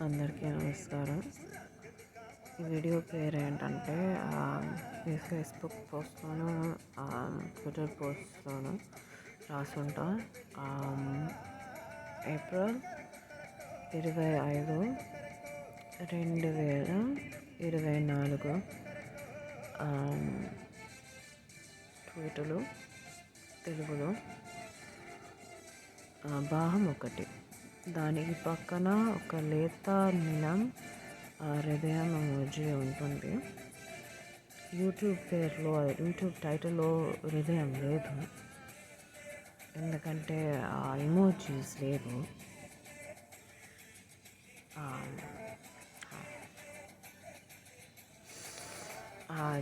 అందరికీ నమస్కారం. ఈ వీడియో పేరు ఏంటంటే ఈ ఫేస్బుక్ పోస్ట్లోను ట్విట్టర్ పోస్ట్లోను రాసుంటా. ఏప్రిల్ 25, 2024 ట్వీటులు తెలుగులో. భాగం 1. దానికి పక్కన ఒక లేత నీలం హృదయం ఎమోజీ ఉంటుంది. యూట్యూబ్ టైటిల్లో హృదయం లేదు, ఎందుకంటే ఆ ఎమోజీస్ లేవు.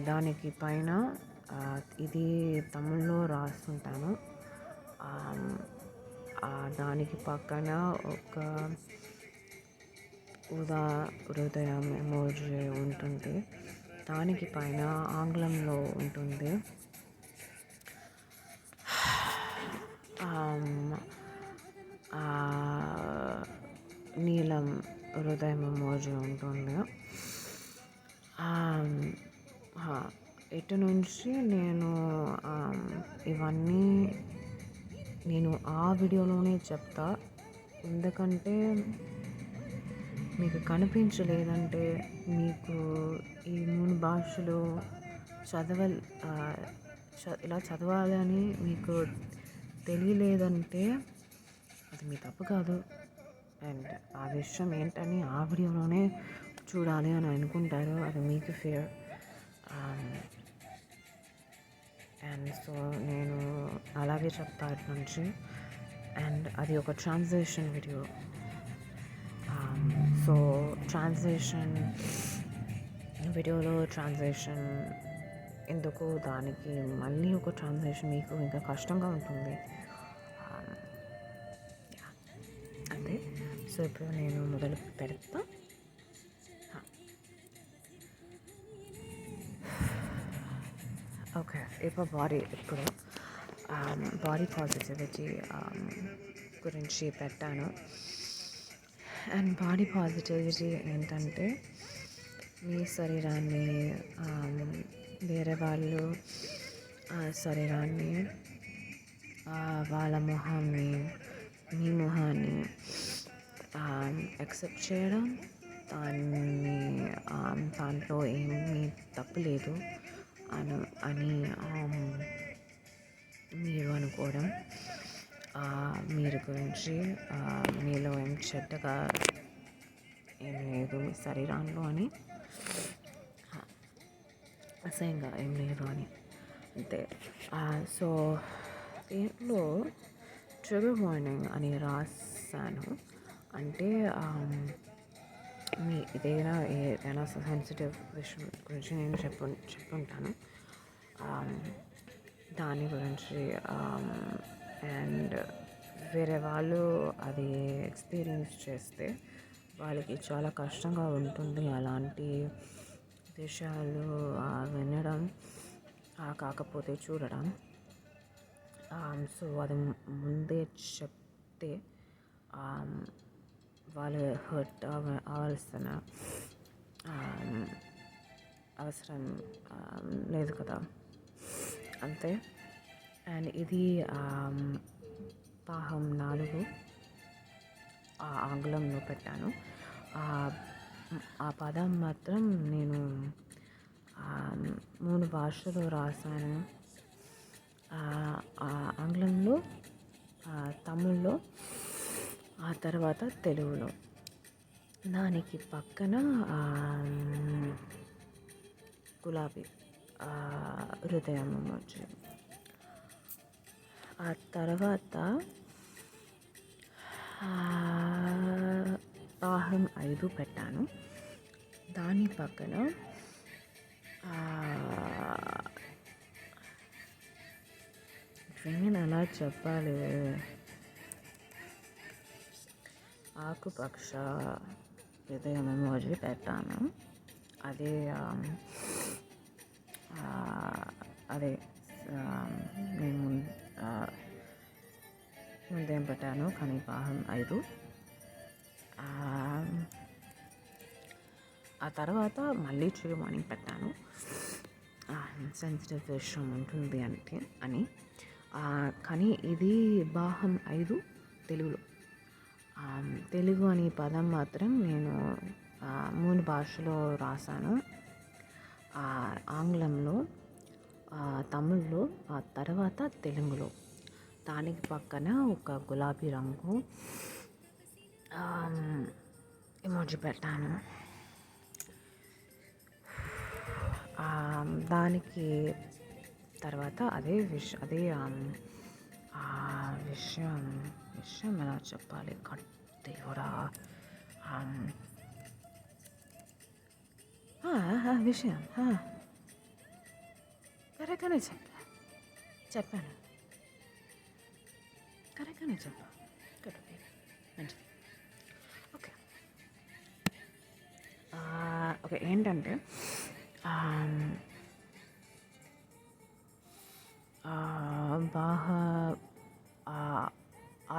దానికి పైన ఇది తమిళ్లో రాస్తుంటాను. దానికి పక్కన ఒక హృదయం ఎమోజీ ఉంటుంది. దానికి పైన ఆంగ్లంలో ఉంటుంది. నీలం హృదయం ఎమోజీ ఉంటుంది. ఇటు నుంచి నేను ఇవన్నీ నేను ఆ వీడియోలోనే చెప్తా, ఎందుకంటే మీకు కనిపించలేదంటే, మీకు ఈ 3 భాషలు ఇలా చదవాలని మీకు తెలియలేదంటే అది మీ తప్పు కాదు. అండ్ ఆ విషయం ఏంటని ఆ వీడియోలోనే చూడాలి అని అనుకుంటారు, అది మీకు ఫేర్. అండ్ సో నేను అలాగే చెప్తా ఇటు నుంచి. అండ్ అది ఒక ట్రాన్స్లేషన్ వీడియో. సో ట్రాన్స్లేషన్ వీడియోలో ట్రాన్స్లేషన్ ఎందుకు, దానికి మళ్ళీ ఒక ట్రాన్స్లేషన్ మీకు ఇంకా కష్టంగా ఉంటుంది. అంతే. సో ఇప్పుడు నేను మొదలు పెడతా. ఓకే, ఇప్పుడు బాడీ పాజిటివిటీ గురించి పెట్టాను. అండ్ బాడీ పాజిటివిటీ ఏంటంటే, మీ శరీరాన్ని వేరే వాళ్ళు శరీరాన్ని, వాళ్ళ మొహాన్ని, మీ మొహాన్ని యాక్సెప్ట్ చేయడం, దాంట్లో ఏమీ తప్పు లేదు అని మీరు అనుకోవడం, మీరు గురించి మీలో ఏం చెడ్డగా ఏం లేదు, మీ శరీరంలో అని అసహ్యంగా ఏం లేదు అని, అంతే. సో దీంట్లో ట్రిగర్ వార్నింగ్ అని రాశాను. అంటే ఏదైనా సెన్సిటివ్ విషయం గురించి నేను చెప్పుంటాను, దాని గురించి. అండ్ వేరే వాళ్ళు అది ఎక్స్పీరియన్స్ చేస్తే వాళ్ళకి చాలా కష్టంగా ఉంటుంది అలాంటి విషయాలు వినడం, కాకపోతే చూడడం. సో అది ముందే చెప్తే వాళ్ళు హర్ట్ అవ్వాల్సిన అవసరం లేదు కదా, అంతే. అండ్ ఇది భాగం 4 ఆంగ్లంలో పెట్టాను. ఆ పదం మాత్రం నేను 3 భాషలో రాశాను. ఆంగ్లంలో, తమిళ్లో, ఆ తర్వాత తెలుగులో. దానికి పక్కన గులాబీ హృదయం ఎమోజీ. ఆ తర్వాత భాగం 5 పెట్టాను. దాని పక్కన నేను అలా చెప్పాలి, ఆకుపక్ష హృదయం ఎమోజీ పెట్టాను. అదే నేను ముందేం పెట్టాను, కానీ భాగం 5 ఆ తర్వాత మళ్ళీ చిరుమణి పెట్టాను, సెన్సిటివ్ విషయం ఉంటుంది అంటే అని. కానీ ఇది భాగం 5 తెలుగులో. తెలుగు అనే పదం మాత్రం నేను 3 భాషలో రాశాను, ఆంగ్లంలో, తమిళ్లో, ఆ తర్వాత తెలుగులో. దానికి పక్కన ఒక గులాబీ రంగు ఎమోజీ పెట్టాను. దానికి తర్వాత అదే విషయం ఎలా చెప్పాలి దేవుడా, విషయం కరెక్ట్గానే చెప్పాను కరెక్ట్గానే మంచిది. ఓకే ఓకే ఏంటంటే బాగా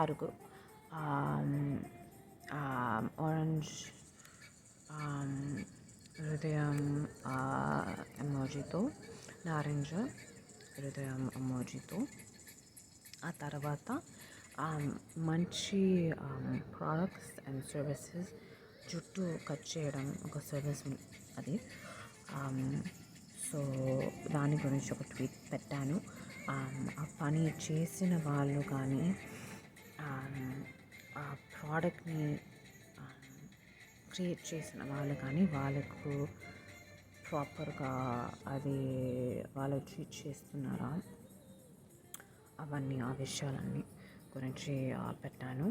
6 ఆరెంజ్ హృదయం ఎమోజీతో, నారింజ హృదయం ఎమోజీతో. ఆ తర్వాత మంచి ప్రోడక్ట్స్ అండ్ సర్వీసెస్, జుట్టు కట్ చేయడం ఒక సర్వీస్ అది. సో దాని గురించి ఒక ట్వీట్ పెట్టాను. ఆ పని చేసిన వాళ్ళు కానీ ఆ ప్రోడక్ట్ని క్రియేట్ చేసిన వాళ్ళు కానీ వాళ్ళకు ప్రాపర్గా అది వాళ్ళు ట్రీట్ చేస్తున్నారా, అవన్నీ ఆ విషయాలన్నీ గురించి పెట్టాను,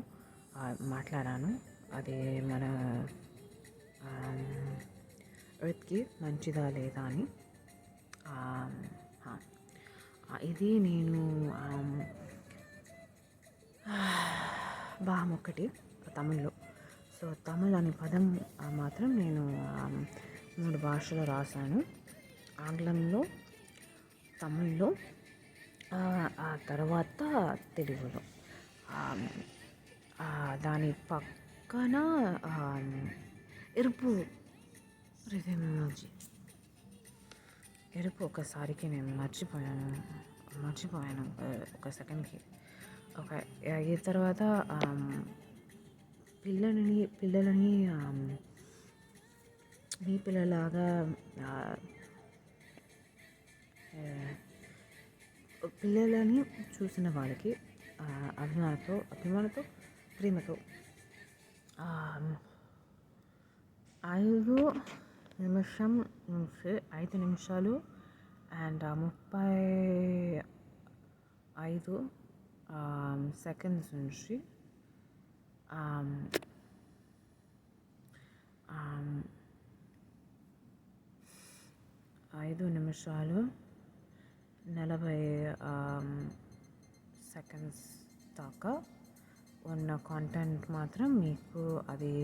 మాట్లాడాను. అది మన ఎర్త్కి మంచిదా లేదా అని. ఇది నేను భాగం 1 తమిళ్లో. సో తమిళ్ అనే పదం మాత్రం నేను 3 భాషలో రాశాను, ఆంగ్లంలో, తమిళ్లో, ఆ తర్వాత తెలుగులో. దాని పక్కన ఎరుపు ఎమోజీ. ఎరుపు ఒకసారికి నేను మర్చిపోయాను ఒక సెకండ్కి. ఓకే, ఈ తర్వాత పిల్లలని మీ పిల్లలాగా పిల్లలని చూసిన వాళ్ళకి అభిమానంతో ప్రేమతో 5 నిమిషాలు అండ్ 35 సెకండ్స్ నుంచి 5 నిమిషాలు 40 సెకండ్స్ దాకా ఉన్న కాంటెంట్ మాత్రం మీకు అది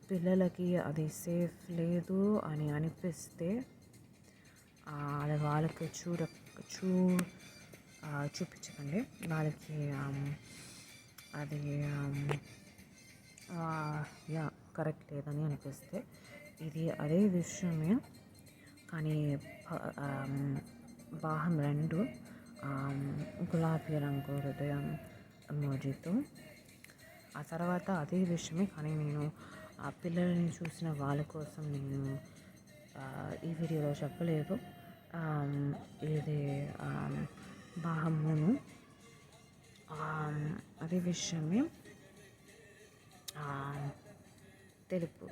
పిల్లలకి అది సేఫ్ లేదు అని అనిపిస్తే అది వాళ్ళకి చూపించకండి. వాళ్ళకి అది కరెక్ట్ లేదని అనిపిస్తే ఇది అదే విషయమే. కానీ భాగం 2 గులాబీ రంగు హృదయం ఎమోజీతో. ఆ తర్వాత అదే విషయమే, కానీ నేను ఆ పిల్లల్ని చూసిన వాళ్ళ కోసం నేను ఈ వీడియోలో చెప్పలేదు. ఇది భాగం 3 అదే విషయమే, తెలుపు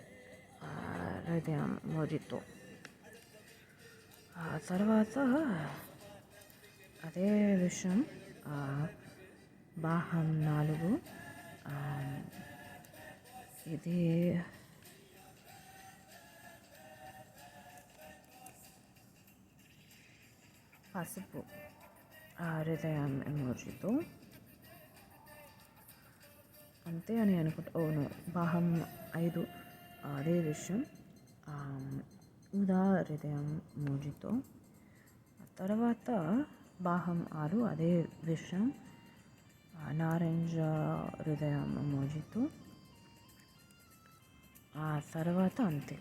హృదయం ఎమోజీతో. తర్వాత అదే విషయం భాగం 4 ఇది పసుపు హృదయం ఎమోజీతో. అంతే అని అనుకుంటా. ఓను భాగం 5 అదే విషయం ఊదా హృదయం ఎమోజీతో. తర్వాత భాగం 6 అదే విషయం నారింజ హృదయం ఎమోజీతో. ఆ తర్వాత అంతే.